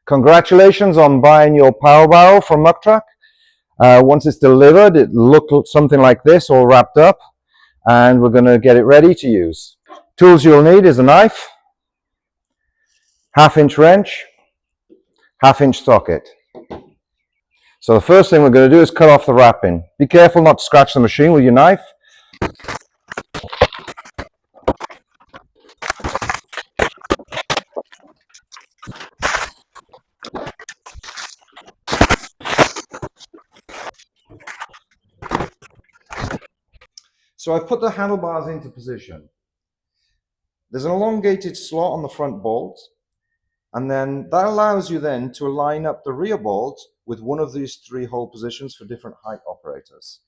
Congratulations on buying your Power Barrow from Muck-Truck. Once it's delivered, it looked something like this, all wrapped up, and we're going to get it ready to use. Tools you'll need is a knife, 1/2-inch wrench, 1/2-inch socket. So the first thing we're going to do is cut off the wrapping. Be careful not to scratch the machine with your knife. So I've put the handlebars into position. There's an elongated slot on the front bolt, and then that allows you then to line up the rear bolt with one of these 3 hole positions for different height operators.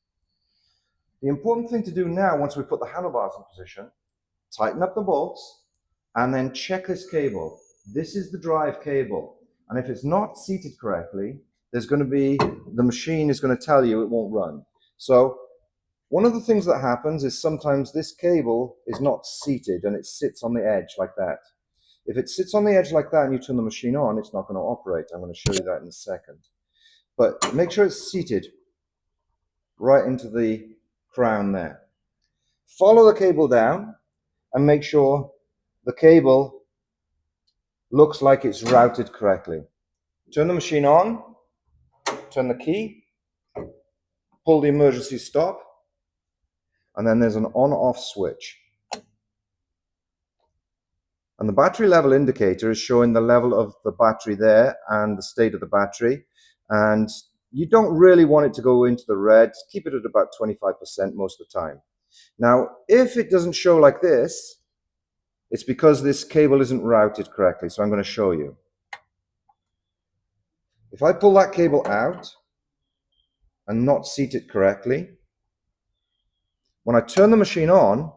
The important thing to do now, once we put the handlebars in position, tighten up the bolts and then check this cable. This is the drive cable, and if it's not seated correctly, the machine is going to tell you it won't run. So one of the things that happens is sometimes this cable is not seated and it sits on the edge like that. If it sits on the edge like that and you turn the machine on, it's not going to operate. I'm going to show you that in a second. But make sure it's seated right into the crown there. Follow the cable down and make sure the cable looks like it's routed correctly. Turn the machine on, turn the key, pull the emergency stop, and then there's an on-off switch. And the battery level indicator is showing the level of the battery there and the state of the battery. And you don't really want it to go into the red. Keep it at about 25% most of the time. Now, if it doesn't show like this, it's because this cable isn't routed correctly. So I'm going to show you. If I pull that cable out and not seat it correctly, when I turn the machine on,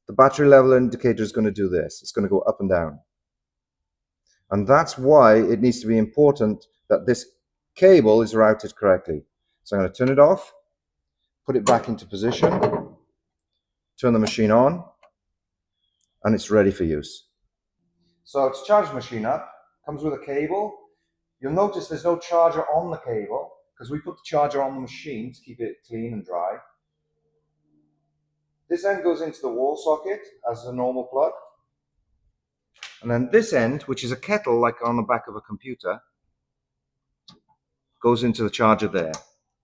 the battery level indicator is going to do this. It's going to go up and down. And that's why it needs to be important that this cable is routed correctly. So I'm going to turn it off, put it back into position, turn the machine on, and it's ready for use. So it's charged the machine up, comes with a cable. You'll notice there's no charger on the cable because we put the charger on the machine to keep it clean and dry. This end goes into the wall socket as a normal plug. And then this end, which is a kettle like on the back of a computer, goes into the charger there,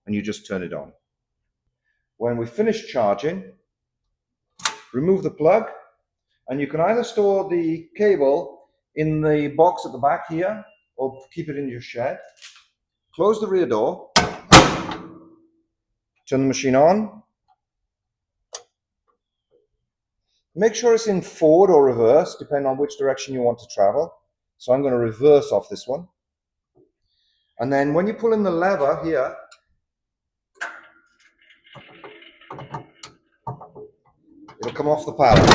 and you just turn it on. When we finish charging, remove the plug, and you can either store the cable in the box at the back here, or keep it in your shed. Close the rear door, turn the machine on. Make sure it's in forward or reverse, depending on which direction you want to travel. So I'm going to reverse off this one. And then when you pull in the lever here, it'll come off the pallet.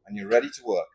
And you're ready to work.